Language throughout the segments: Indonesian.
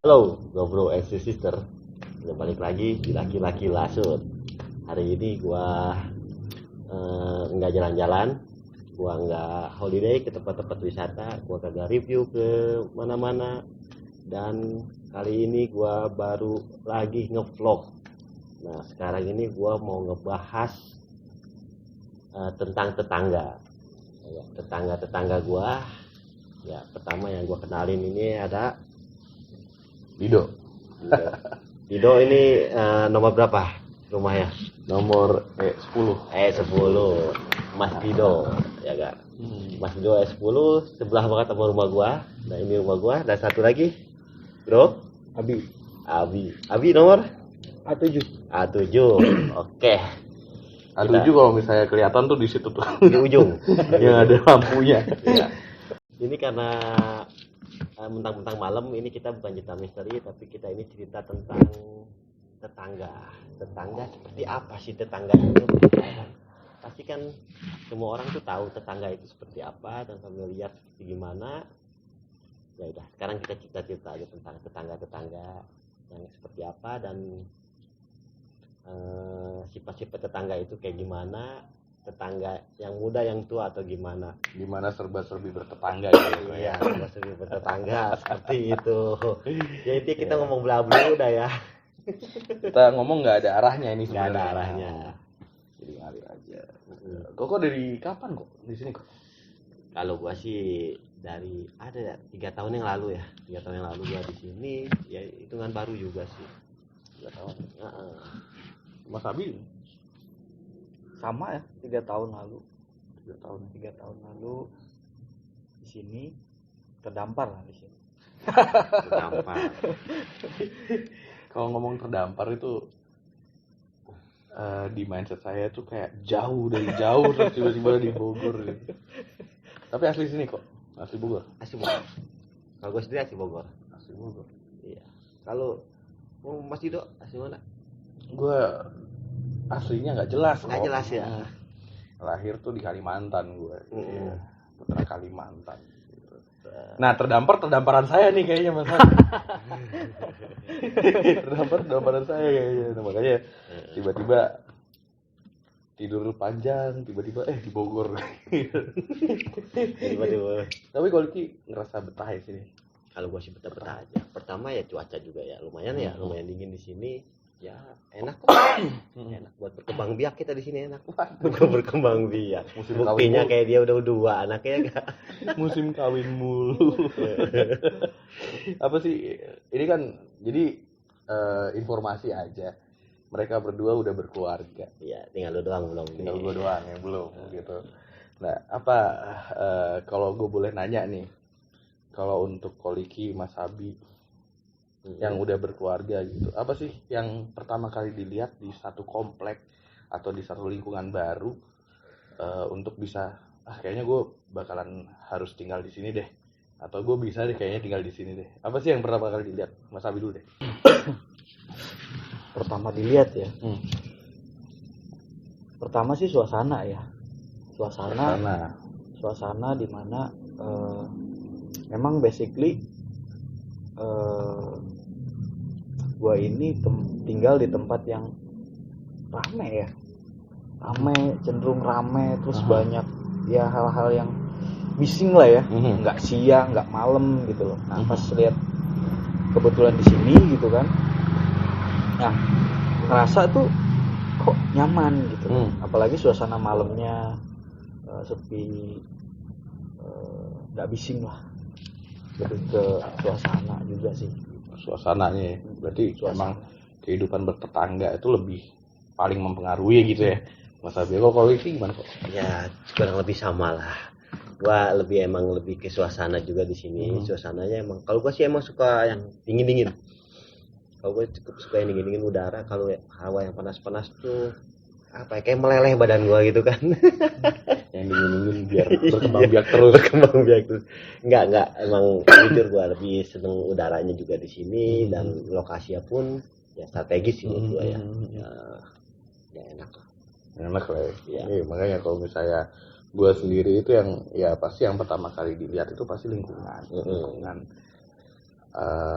Halo, Gobro and Sister. Udah balik lagi di Laki-Laki Lasut. Hari ini gua nggak jalan-jalan, gua nggak holiday ke tempat-tempat wisata, gua kagak review ke mana-mana. Dan kali ini gua baru lagi ngevlog. Nah, sekarang ini gua mau ngebahas tentang tetangga. Ya, tetangga gua. Ya, pertama yang gua kenalin ini ada Dido. Dido ini nomor berapa rumahnya? Nomor 10. 10. Mas Dido, ya kan? Mas Dido 10 sebelah banget sama rumah gua. Nah, ini rumah gua. Dan satu lagi, Bro, Abi nomor A7. Oke. A7 kalau misalnya kelihatan tuh di situ tuh. Di ujung. Yang ada lampunya. Ya. Ini karena mentang-mentang malam, ini kita bukan cerita misteri, tapi kita ini cerita tentang tetangga seperti apa sih tetangga itu. Pasti kan semua orang tuh tahu tetangga itu seperti apa dan familiar seperti gimana. Ya udah, sekarang kita cerita aja tentang tetangga yang seperti apa dan sifat-sifat tetangga itu kayak gimana, tetangga yang muda yang tua atau gimana. Gimana serba-serbi bertetangga gitu ya. Serba-serbi bertetangga seperti itu. Jadi kita ngomong bla-bla udah ya. Kita ngomong nggak ada arahnya ini Nggak sebenarnya. ada arahnya. Jadi ngalir aja. Kok dari kapan kok di sini kok? Kalau gua sih dari ada 3 tahun yang lalu ya. 3 tahun yang lalu gua di sini, ya hitungan baru juga sih. 3 tahun. Mas Abi Sama ya, 3 tahun lalu. 3 tahun. 3 tahun lalu di sini terdampar lah di sini. Terdampar. Kalau ngomong terdampar itu di mindset saya tuh kayak jauh terus tiba-tiba di Bogor gitu. Tapi asli sini kok, asli Bogor. Asli Bogor. Kalau gua sendiri asli Bogor. Asli Bogor. Iya. Kalau Mas Dido asli mana? Gue aslinya nggak jelas. Nggak jelas ya. Lahir tuh di Kalimantan gue. Ya, putra Kalimantan. Gitu. Nah terdamparan saya nih kayaknya Mas. terdamparan saya kayaknya. Nah, makanya tiba-tiba tidur panjang, tiba-tiba di Bogor. Tiba-tiba. Tapi kalau Ki ngerasa betah ya sini. Kalau gua sih betah-betah aja. Pertama ya cuaca juga ya lumayan dingin di sini. Ya enak kok. Enak buat berkembang biak kita di sini enak. Buat berkembang biak. Buktinya kayak dia udah 2 anaknya enggak. Musim kawin mulu. Apa sih? Ini kan jadi informasi aja. Mereka berdua udah berkeluarga. Iya, tinggal lu doang belum. Tinggal gua doang yang belum gitu. Nah, apa kalau gue boleh nanya nih. Kalau untuk Koliki, Mas Abi yang udah berkeluarga gitu, apa sih yang pertama kali dilihat di satu komplek atau di satu lingkungan baru untuk bisa kayaknya gue bakalan harus tinggal di sini deh, atau gue bisa deh kayaknya tinggal di sini deh. Apa sih yang pertama kali dilihat? Mas Abi dulu deh. Pertama dilihat ya. Pertama sih suasana ya. Suasana di mana memang basically gua ini tinggal di tempat yang rame, cenderung rame, terus banyak ya hal-hal yang bising lah ya, nggak siang, nggak malam gitu loh. Nah pas lihat kebetulan di sini gitu kan, nah ngerasa tuh kok nyaman gitu, apalagi suasana malamnya sepi, nggak bising lah, lebih ke suasana juga sih. Suasananya berarti emang kehidupan bertetangga itu lebih paling mempengaruhi gitu ya Mas Abi. Kalau itu gimana kok? Ya kurang lebih sama lah. Gua lebih ke suasana juga di sini. Suasananya emang kalau gua sih emang suka yang dingin. Kalau gue cukup suka yang dingin udara. Kalau hawa yang panas tuh apa kayak meleleh badan gua gitu kan. Yang dingin biar berkembang biak terus. Enggak, emang jujur gua lebih seneng udaranya juga di sini dan lokasinya pun ya strategis sih menurut gua ya. Ya enak lah ya. Makanya kalau misalnya gua sendiri itu yang ya pasti yang pertama kali dilihat itu pasti lingkungan.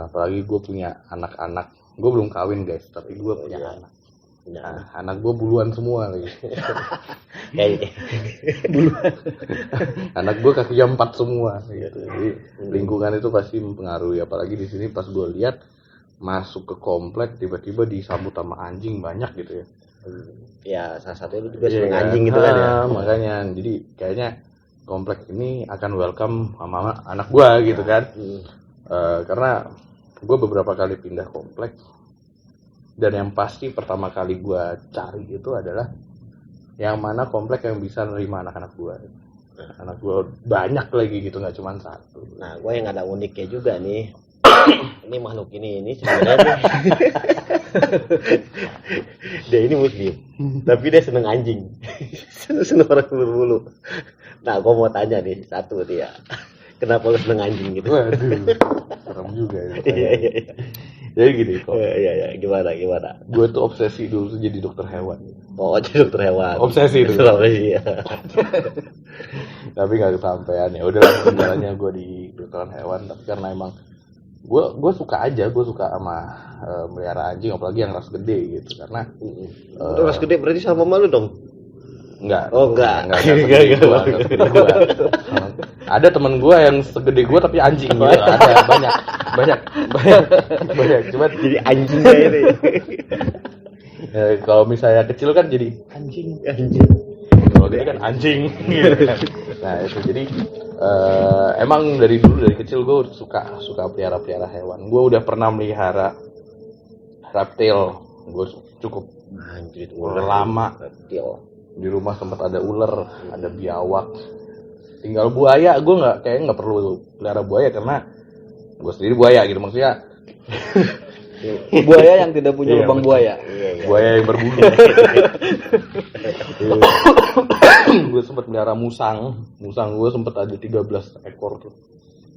apalagi gue punya anak-anak. Gue belum kawin guys, tapi gue punya iya. anak. Nah, Nah, anak gue buluan semua lagi. kayak Anak gue kakinya 4 semua gitu. Jadi lingkungan itu pasti mempengaruhi. Apalagi di sini pas gue lihat masuk ke komplek tiba-tiba disambut sama anjing banyak gitu ya. ya salah satunya lu juga Iya seneng kan? anjing gitu kan ya. Makanya jadi kayaknya komplek ini akan welcome sama anak gue gitu kan. Karena gue beberapa kali pindah komplek dan yang pasti pertama kali gue cari itu adalah yang mana komplek yang bisa nerima anak-anak gue. Anak gue banyak lagi gitu, nggak cuma satu. Nah, gue yang ada uniknya juga nih. Ini makhluk ini sebenarnya nih. Dia ini muslim, tapi dia seneng anjing. Seneng orang berbulu. Nah, gue mau tanya nih satu dia. Kenapa lu seneng anjing gitu? Waduh, serem juga ya. Iya. Jadi gini kok, Iya, gimana? gue tuh obsesi dulu tuh jadi dokter hewan. Oh, jadi dokter hewan. Obsesi itu. Iya. Tapi nggak kesampaian ya. Udah jalannya gue di dokteran hewan. Tapi karena emang gue suka aja, gue suka sama melihara anjing, apalagi yang ras gede gitu. Karena Udah ras gede berarti sama malu dong. enggak. Oh, enggak. Enggak segede gua. Ada temen gue yang segede gue tapi anjing gitu. Ada banyak. Cuman Jadi anjing kayak ini. kalau misalnya kecil kan jadi anjing. Kalau gede kan anjing. Gitu kan. Nah itu jadi emang dari dulu dari kecil gue suka pelihara hewan. Gue udah pernah melihara reptil. Gue cukup Anjir, udah lama. Reptil. Di rumah sempat ada ular, ada biawak. Tinggal buaya, gue kayaknya nggak perlu pelihara buaya karena gue sendiri buaya gitu, maksudnya Buaya yang tidak punya lubang buaya. Iya. buaya yang berbulu. Gue sempat melihara musang gue sempat ada 13 ekor tuh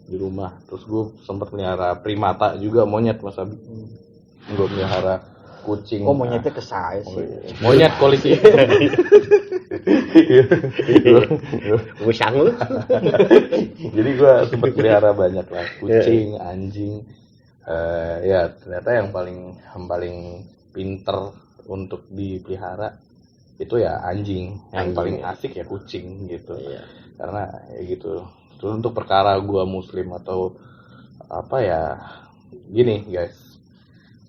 di rumah. Terus gue sempat melihara primata juga, monyet Mas Abi. Gue melihara kucing. Oh, monyetnya ke saya sih. Monyet polisi. Musang lu. Jadi gue sempat pelihara banyak lah, kucing, anjing. Ya ternyata yang paling pinter untuk dipelihara itu ya anjing. Yang paling asik ya kucing gitu. Iya. Karena ya gitu. Terus untuk perkara gue muslim atau apa ya, gini guys,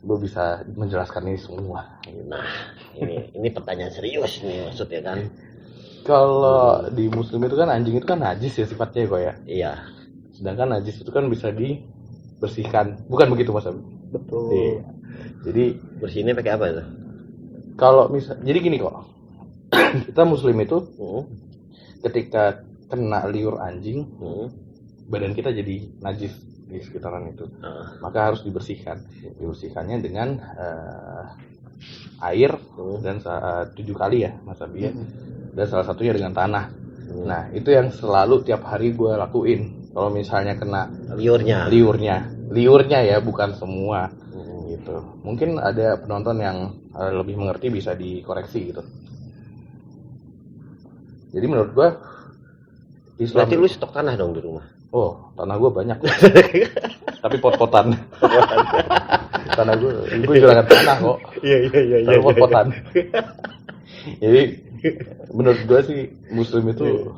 gue bisa menjelaskan ini semua. Nah, ini pertanyaan serius nih maksudnya kan. Kalau di muslim itu kan anjing itu kan najis ya sifatnya kok ya. Iya. Sedangkan najis itu kan bisa dibersihkan. Bukan begitu Mas Abi? Betul. Iya. Jadi Bersihinnya pakai apa itu? kalau jadi gini kok. Kita muslim itu ketika kena liur anjing, badan kita jadi najis di sekitaran itu. Maka harus dibersihkan. Dibersihkannya dengan air dan 7 kali ya Mas Abi ya. Dan salah satunya dengan tanah. Nah itu yang selalu tiap hari gue lakuin. Kalau misalnya kena liurnya ya, bukan semua gitu. Mungkin ada penonton yang lebih mengerti, bisa dikoreksi gitu. Jadi menurut gue Islam. Berarti lu stok tanah dong di rumah. Oh, tanah gue banyak. Tapi pot-potan. Tanah gue jualan tanah kok. Iya. Tapi pot-potan. Jadi menurut gue sih muslim itu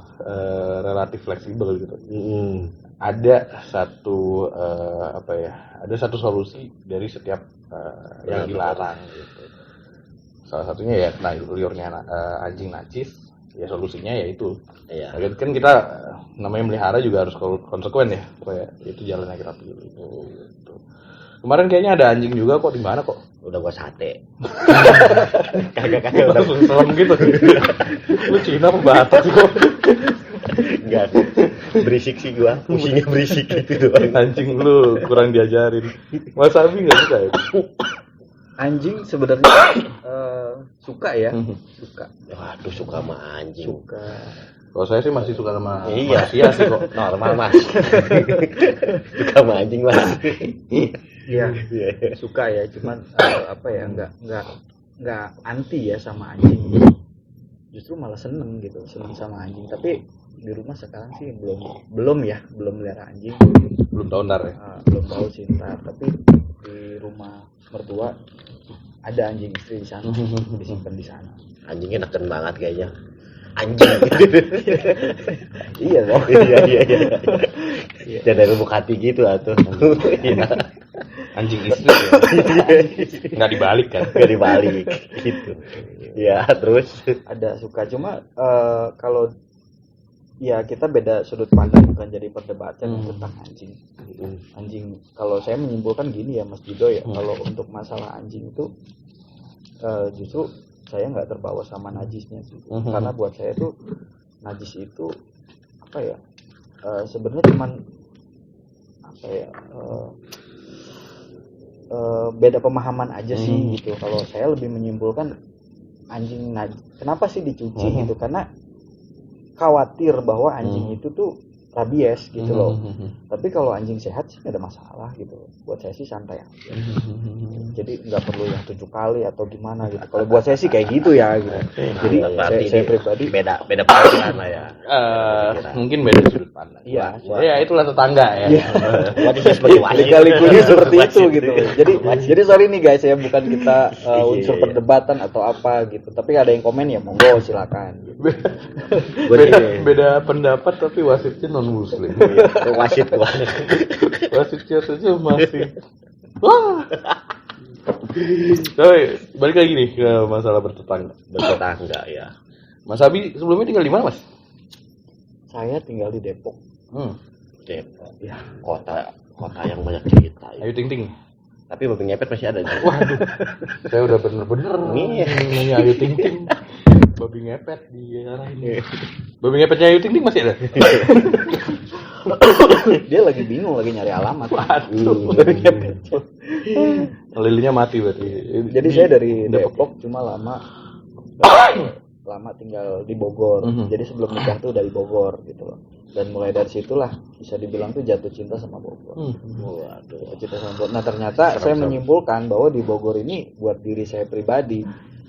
relatif fleksibel gitu. Ada satu ada satu solusi dari setiap yang dilarang gitu. Salah satunya ya liurnya anjing najis, ya solusinya yaitu Iya. kan kita namanya melihara juga harus konsekuen ya, supaya itu jalan yang kita pilih gitu. Kemarin kayaknya ada anjing juga kok, di mana kok? Udah gua sate. Kagak langsung serem gitu. Lu Cina apa Batak sih kok? Enggak. Berisik sih gua. Pusingnya berisik gitu doang. Anjing lu kurang diajarin. Mas Abi enggak suka ya? Anjing sebenarnya suka ya, suka. Waduh, suka sama anjing. Suka. Kalau saya sih masih suka sama Iya. manusia sih kok. Normal, Mas. Suka sama anjing, Mas. Iya, suka ya, cuman enggak anti ya sama anjing. justru malah seneng gitu, seneng sama anjing. Tapi di rumah sekarang sih belum melihara anjing. Belum tahu ntar ya. Belum tahu sih ntar, tapi di rumah mertua ada anjing istri di sana, disimpan di sana. Anjingnya neken banget kayaknya. Anjing. Iya dong. Iya. Jadi dari lubuk hati gitu atuh. Iya. Anjing istri ya. Nggak dibalik kan? Nggak dibalik gitu. Ya terus Ada suka, cuma kalau ya kita beda sudut pandang, bukan jadi perdebatan tentang anjing. Anjing, kalau saya menyimpulkan gini ya Mas Dido ya, kalau untuk masalah anjing itu justru saya nggak terbawa sama najisnya sih. Karena buat saya tuh najis itu apa ya, sebenarnya cuman apa ya, beda pemahaman aja sih gitu. Kalau saya lebih menyimpulkan anjing kenapa sih dicuci gitu, karena khawatir bahwa anjing itu tuh rabies gitu loh. Tapi kalau anjing sehat sih nggak ada masalah gitu. Buat saya sih santai aja. Jadi nggak perlu yang 7 kali atau gimana gitu. Kalau buat saya sih kayak gitu ya gitu. Jadi saya pribadi beda pemikiran lah ya. Mungkin beda sudut pandang. Iya. Ya itulah tetangga ya. Wajib sebagai wajib. Lika-likunya seperti itu gitu. Jadi sorry nih guys, ya bukan kita unsur perdebatan atau apa gitu. Tapi ada yang komen ya monggo silakan. Gitu. Beda pendapat tapi wasitnya non muslim. Wasit gua. Wasitnya saja masih. Wah. Tapi balik lagi nih ke masalah bertetangga ya. Mas Abi sebelumnya tinggal di mana, Mas? Saya tinggal di Depok. Depok. Ya, kota yang banyak cerita. Ya. Ayu Ting Ting. Tapi babi ngepet masih ada. Waduh. Saya udah bener-bener nanya Ayu Ting Ting. Babi ngepet di arah ini. Babi ngepetnya Ayu Ting Ting masih ada? Dia lagi bingung, lagi nyari alamat. Waduh. Lilinnya mati berarti. Jadi saya dari Depok cuma lama tinggal di Bogor. Jadi sebelum nikah tuh dari Bogor gitu loh. Dan mulai dari situlah bisa dibilang tuh jatuh cinta sama Bogor. Waduh, jatuh cinta sama Bogor. Nah, ternyata saya menyimpulkan bahwa di Bogor ini buat diri saya pribadi,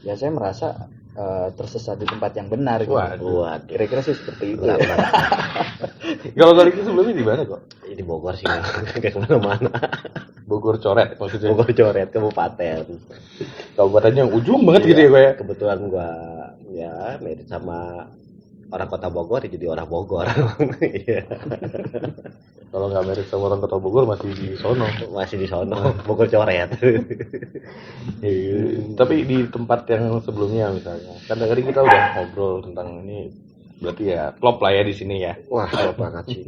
ya saya merasa tersesat di tempat yang benar gitu. Waduh. Kira-kira sih seperti itu. Ya. Kalau kali itu sebelumnya di mana kok? Di Bogor sih, kayak kemana-mana. Bogor coret maksudnya. Bogor coret kabupaten. Kabupatennya yang ujung banget gitu ya kayak. Kebetulan gua ya mirip sama orang kota Bogor, jadi orang Bogor. Iya. Kalau nggak mirip sama orang kota Bogor masih di sono. Bogor coret. Tapi di tempat yang sebelumnya misalnya, kan tadi kita udah ngobrol tentang ini, berarti ya klop lah ya di sini ya. Wah, klop banget sih.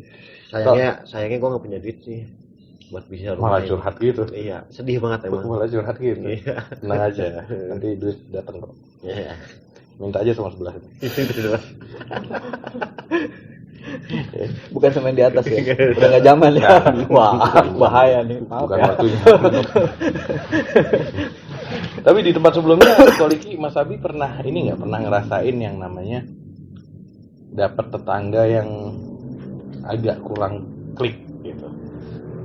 Sayangnya gue nggak punya duit sih buat bisa malah curhat gitu. Iya, sedih banget emang. Malah curhat gitu. Iya. Tenang aja, nanti duit datang kok. Iya. Minta aja sama sebelah. Bukan sama yang di atas ya. Udah nggak zaman ya. Wah, bahaya nih. Maaf Bukan ya. waktunya. Tapi di tempat sebelumnya, Koliki, Mas Abi pernah ngerasain yang namanya dapat tetangga yang agak kurang klik gitu.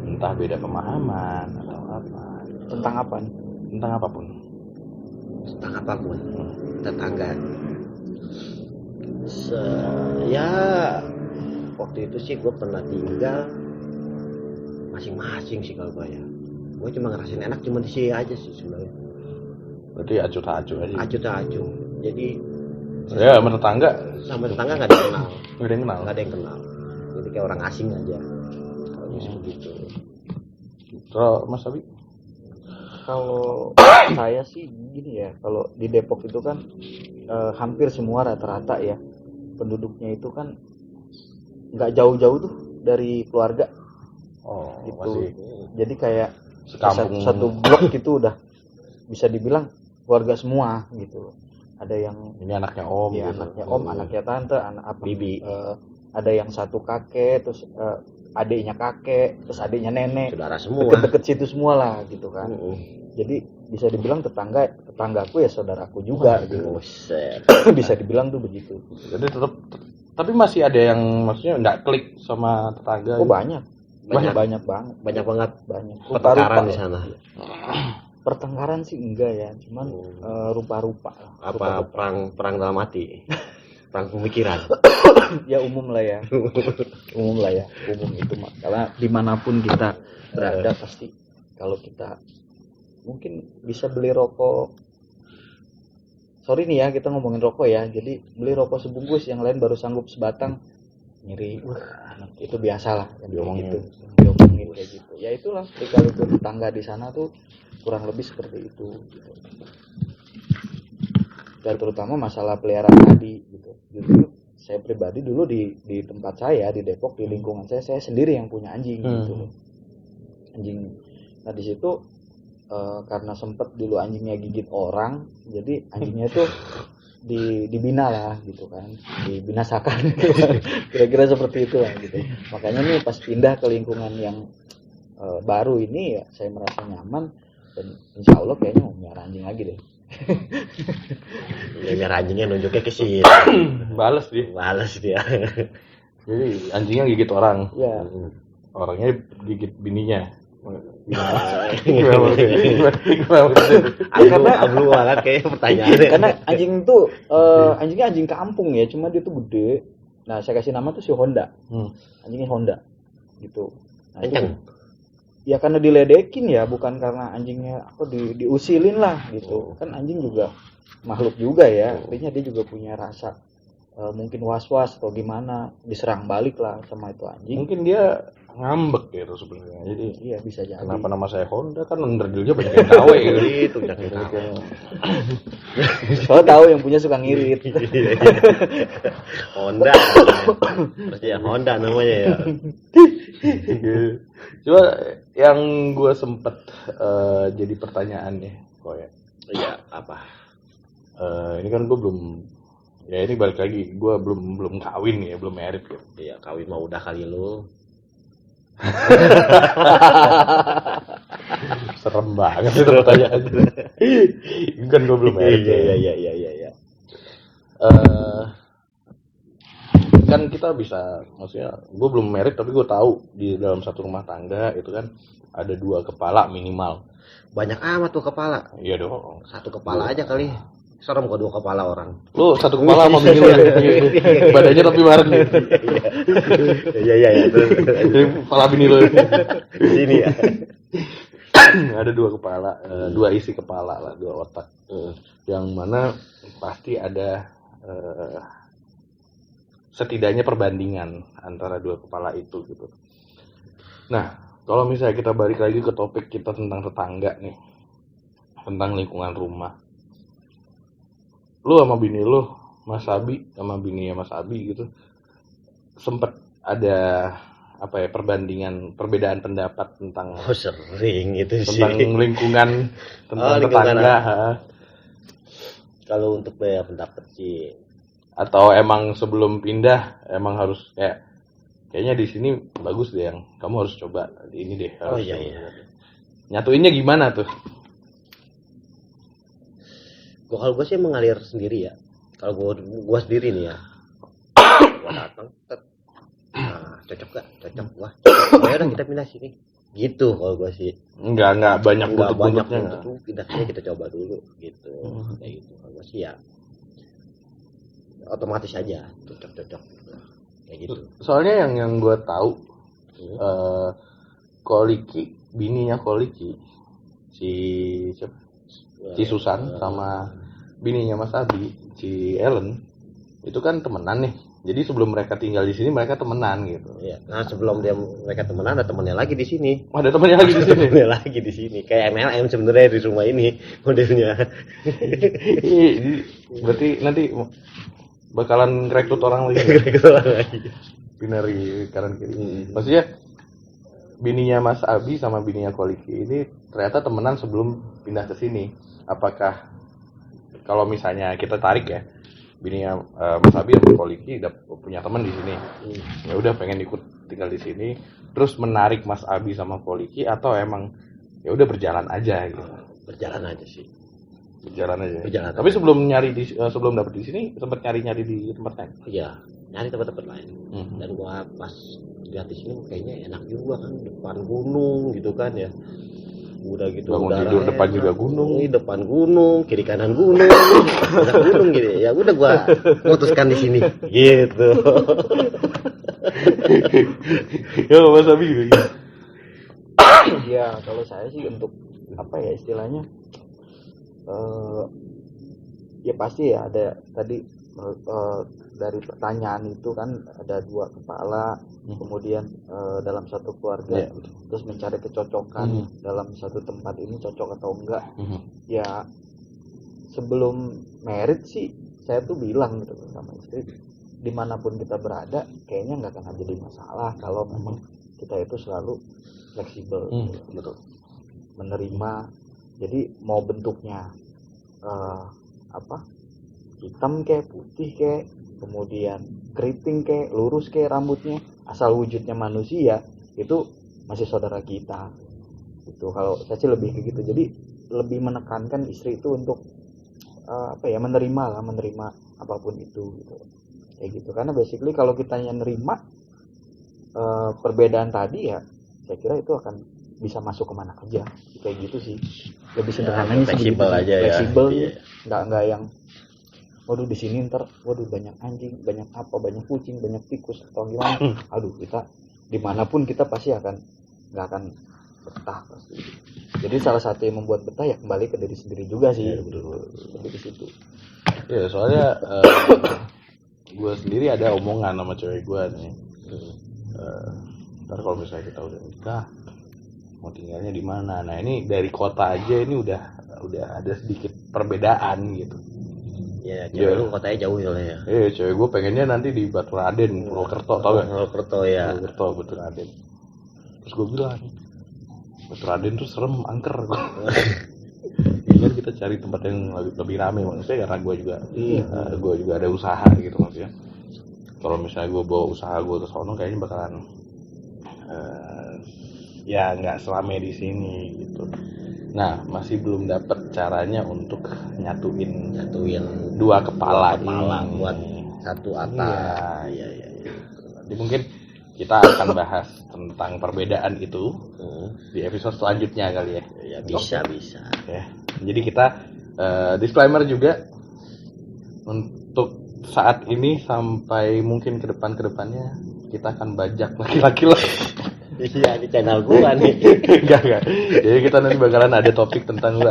Entah beda pemahaman atau apa. Tentang apa nih? Tentang apapun. Tetangga. Ya waktu itu sih gue pernah tinggal masing-masing sih kalau gue ya. Gue cuma ngerasain enak cuma di sini aja sih sebenarnya. Berarti acuh tak acuh aja. Acuh. Jadi ya sama tetangga nggak ada yang kenal. Nggak Nggak ada yang kenal. Jadi kayak orang asing aja. Kalau seperti itu. Terus Mas Abi? Kalau saya sih gini ya, kalau di Depok itu kan hampir semua rata-rata ya penduduknya itu kan nggak jauh-jauh tuh dari keluarga. Gitu. Masih Jadi kayak sekampung. satu blok gitu udah bisa dibilang keluarga semua gitu. Ada yang Ini anaknya Om. ya, gitu. anaknya Om, anaknya Tante, anak apa? Bibi. Ada yang satu kakek, terus adiknya kakek, terus adiknya nenek. Saudara semua. Deket-deket situ semua lah gitu kan. Jadi bisa dibilang tetanggaku ya saudaraku juga gitu. Bisa dibilang tuh begitu. Jadi tapi masih ada yang maksudnya nggak klik sama tetangga. Oh banyak banget. Banyak banget. Banyak. Pertengkaran di sana. pertengkaran sih enggak ya, cuman rupa-rupa lah. Apa perang dalam hati? Perang pemikiran. Ya umum lah ya. Umum itu mah. Karena dimanapun kita berada pasti kalau kita mungkin bisa beli rokok. Sorry nih ya, kita ngomongin rokok ya. Jadi beli rokok sebungkus, yang lain baru sanggup sebatang, nyeri. Itu biasalah yang Diomongin. gitu. Diomongin kayak gitu. Ya itulah, kalau itu tetangga di sana tuh kurang lebih seperti itu gitu. Dan terutama masalah peliharaan tadi gitu. Justru saya pribadi dulu di tempat saya di Depok, di lingkungan saya sendiri yang punya anjing gitu. Anjing. Nah di situ karena sempet dulu anjingnya gigit orang, jadi anjingnya tuh dibina lah gitu kan, dibinasakan gitu kan. Kira-kira seperti itu lah gitu. Makanya nih pas pindah ke lingkungan yang baru ini ya saya merasa nyaman, dan insya Allah kayaknya mau melihara anjing lagi deh. Ya, biar anjingnya nunjuknya ke sini. Bales dia. Balas dia. Jadi anjingnya gigit orang, Ya orangnya gigit bininya. Ablu banget kayak pertanyaannya. karena anjing itu anjingnya anjing kampung ya, cuma dia tuh gede. Nah saya kasih nama tuh si Honda. Anjingnya Honda gitu. Nah, Kencang. ya karena diledekin ya, bukan karena anjingnya apa diusilin lah gitu. Kan anjing juga makhluk juga ya, artinya dia juga punya rasa mungkin was-was atau gimana, diserang balik lah sama itu anjing. Mungkin dia ngambek gitu sebenarnya. Jadi Iya bisa jadi. kenapa nama saya Honda, kan underdealnya banyak yang tahu ya. Itu jangan tahu. Soalnya tahu yang punya suka ngirit. Honda. Pasti ya Honda namanya ya. Cuma yang gue sempet jadi pertanyaan nih, kok ya. Iya, apa? Ini kan gue belum, ya ini balik lagi, gue belum kawin ya, belum married gitu. Iya, kawin mah udah kali lu. Serem banget itu pertanyaannya. Kan gue belum married. Iya. Kan kita bisa, maksudnya gue belum married tapi gue tahu di dalam satu rumah tangga itu kan ada 2 kepala minimal. Banyak amat tuh kepala. Iya dong. Satu kepala aja kali. Serem kok 2 kepala orang. Lu 1 kepala sama bini lu ya? Badannya tapi bareng nih. Iya. Jadi kepala bini lu Di sini ya. ada 2 kepala, 2 isi kepala lah, 2 otak. Yang mana pasti ada setidaknya perbandingan antara 2 kepala itu gitu. Nah, kalau misalnya kita balik lagi ke topik kita tentang tetangga nih, tentang lingkungan rumah. Lu sama bini lu, Mas Abi, sama bininya Mas Abi gitu, sempet ada apa ya, perbedaan pendapat tentang Sering itu sih. tentang lingkungan, tentang lingkungan. tetangga, Kalau untuk pendapat sih, atau emang sebelum pindah emang harus kayaknya di sini bagus deh, yang kamu harus coba ini deh. oh Harus iya. nyatuinnya gimana tuh? Kalau gue sih mengalir sendiri ya. Kalau gue sendiri nih ya, gue datang, cocok gak? Cocok, wah. Ya udah kita pindah sini. Gitu kalau gue sih. Enggak banyak Nggak banyak buntut-buntutnya. untuk pindahnya, kita coba dulu gitu. Kayak gitu. Kalau gue sih ya otomatis aja cocok gitu. Kayak gitu. Soalnya yang gue tahu, Koliki, bininya Koliki, si Susan sama bininya Mas Abi, si Ellen, itu kan temenan nih. Jadi sebelum mereka tinggal di sini mereka temenan gitu. Iya. Nah sebelum mereka temenan, ada temennya lagi di sini. Ada temennya lagi di sini. Temennya lagi di sini. Kayak MLM sebenarnya di rumah ini modelnya. Berarti nanti bakalan rekrut orang lagi. Binari kanan kiri. Maksudnya bininya Mas Abi sama bininya Koliki ini ternyata temenan sebelum pindah ke sini. Apakah kalau misalnya kita tarik ya, bininya Mas Abi sama Koliki udah punya teman di sini, ya udah pengen ikut tinggal di sini, terus menarik Mas Abi sama Koliki, atau emang ya udah berjalan aja gitu? Berjalan aja sih. Berjalan aja. Berjalan. Tapi sebelum sebelum dapet di sini sempat nyari di tempat lain. Iya, nyari tempat-tempat lain. Dan gua pas lihat di sini kayaknya enak juga kan, depan gunung gitu kan ya. udah gitu bangun udara tidur depan enak. juga gunung. Depan gunung, kiri kanan gunung, udah gunung gitu. Ya udah gua memutuskan di sini gitu. Ya Mas Abi juga gitu. Ya kalau saya sih untuk apa ya istilahnya, ya pasti ya ada tadi, dari pertanyaan itu kan ada dua kepala, kemudian dalam satu keluarga, Ya, betul. terus mencari kecocokan dalam satu tempat ini cocok atau enggak. Ya sebelum merit sih saya tuh bilang gitu sama istri, dimanapun kita berada kayaknya nggak akan jadi masalah kalau memang kita itu selalu fleksibel, Betul. menerima. Jadi mau bentuknya apa, hitam kayak putih kayak, kemudian keriting kayak lurus kayak rambutnya, asal wujudnya manusia itu masih saudara kita. Itu kalau saya sih lebih kayak gitu. Jadi lebih menekankan istri itu untuk apa ya, menerima apapun itu gitu. Kayak gitu. Karena basically kalau kita yang nerima perbedaan tadi ya, saya kira itu akan bisa masuk kemana aja. Kayak gitu sih. Lebih sederhananya sih fleksibel begitu. aja ya. Fleksibel, Iya. nggak yang waduh di sini ntar waduh banyak anjing, banyak apa, banyak kucing, banyak tikus atau gimana. Aduh, kita dimanapun kita pasti nggak akan betah pasti. Jadi salah satu yang membuat betah ya kembali ke diri sendiri juga sih. Seperti di situ. Ya soalnya gue sendiri ada omongan sama cewek gue nih. Ntar kalau misalnya kita udah nikah, mau tinggalnya di mana? Nah ini dari kota aja ini udah ada sedikit perbedaan gitu. Ya, cewek lu kotanya jauh soalnya ya. Cewek gue pengennya nanti di Baturaden, Purwokerto, tau gak? Purwokerto ya. Purwokerto, Baturaden. Terus gue bilang, Baturaden tuh serem, angker. Jadi kita cari tempat yang lebih rame, maksudnya karena gue juga ada usaha gitu maksudnya. Kalau misalnya gue bawa usaha gue ke sono, kayaknya bakalan ya nggak selama di sini gitu. Nah masih belum dapat caranya untuk nyatuin dua kepala buat satu atap. Iya. Jadi mungkin kita akan bahas tentang perbedaan itu di episode selanjutnya kali ya. Ya bisa. Ya. Jadi kita disclaimer juga untuk saat ini sampai mungkin ke depannya kita akan bajak laki-laki lah. Iya, di channel gua nih. Enggak. Jadi kita nanti bakalan ada topik tentang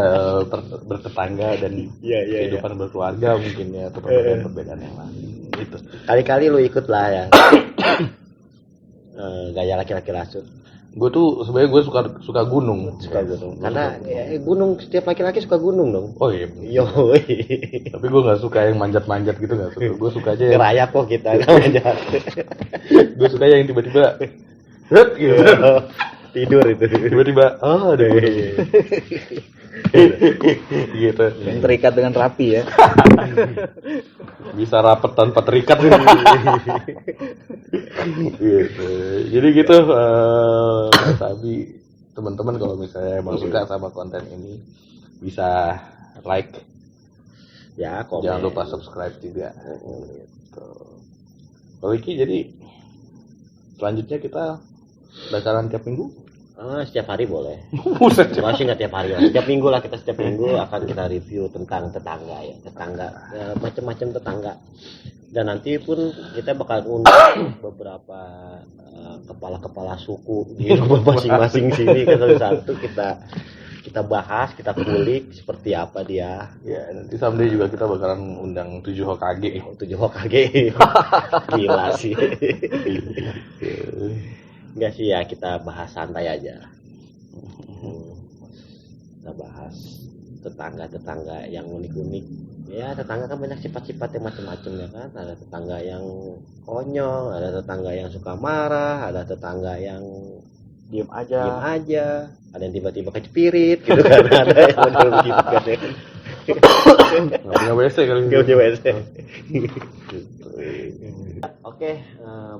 bertetangga dan kehidupan berkeluarga mungkin ya, atau perbedaan yang lain gitu. Kali-kali lu ikut lah ya. Gaya laki-laki rasut. Gue tuh sebenarnya gue suka gunung. Karena gunung, setiap laki-laki suka gunung dong. Oh iya. Yo. Tapi gue nggak suka yang manjat-manjat gitu, nggak suka. Gue suka aja yang Ngerayap kok kita manjat. gue suka yang tiba-tiba gitu. Tidur itu. Tiba-tiba ada gitu. Yang terikat dengan rapi ya. Bisa rapet tanpa terikat. Gitu. Jadi gitu Mas Abi, teman-teman kalau misalnya emang suka sama konten ini bisa like Ya, komen. jangan lupa subscribe juga gitu. Kalau Iki, jadi selanjutnya kita bakalan tiap minggu. Setiap hari boleh. Buset, Masih nggak tiap hari lah. Setiap minggu lah, kita setiap minggu akan kita review tentang tetangga ya, macam-macam tetangga. Dan nanti pun kita bakal undang beberapa kepala-kepala suku di rumah masing-masing sini ke satu kita bahas, kita kulik seperti apa dia. Ya, nanti someday juga kita bakalan undang 7 Hokage. 7 Hokage. Gila sih. Enggak sih ya, kita bahas santai aja. Kita bahas tetangga-tetangga yang unik-unik. Ya, tetangga kan banyak sifat-sifat yang macam-macam ya kan. Ada tetangga yang konyol, ada tetangga yang suka marah, ada tetangga yang Diem aja. ada yang tiba-tiba kecepirit gitu kan. Ada yang model begitu kan. Nggak punya WC kali ini. Nggak punya WC. Gitu. Oke,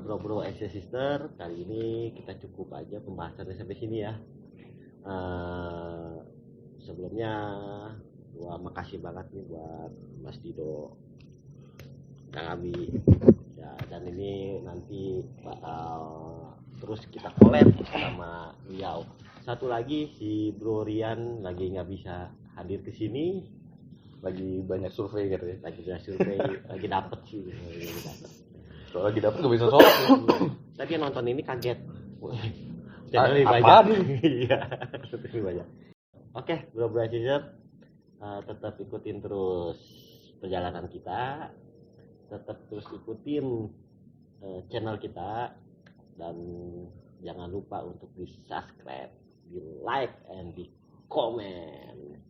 bro and sister, kali ini kita cukup aja pembahasannya sampai sini ya. Sebelumnya gua makasih banget nih buat Mas Dido, Kang Abi ya, dan ini nanti bakal terus kita collab sama beliau satu lagi si Bro Rian lagi nggak bisa hadir ke sini, Lagi banyak survei gitu ya. lagi sudah survei, lagi dapet sih. Kalau lagi dapet gak bisa sholat ya. Tadi yang nonton ini kaget. Ah, Lebih banyak. apaan? Iya, lebih banyak. Oke, Bro Brasizer, tetap ikutin terus perjalanan kita, tetap terus ikutin channel kita, dan jangan lupa untuk di subscribe, di like, and di komen.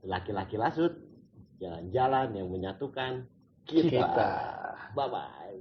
Laki-laki lasut, jalan-jalan yang menyatukan kita. Bye bye.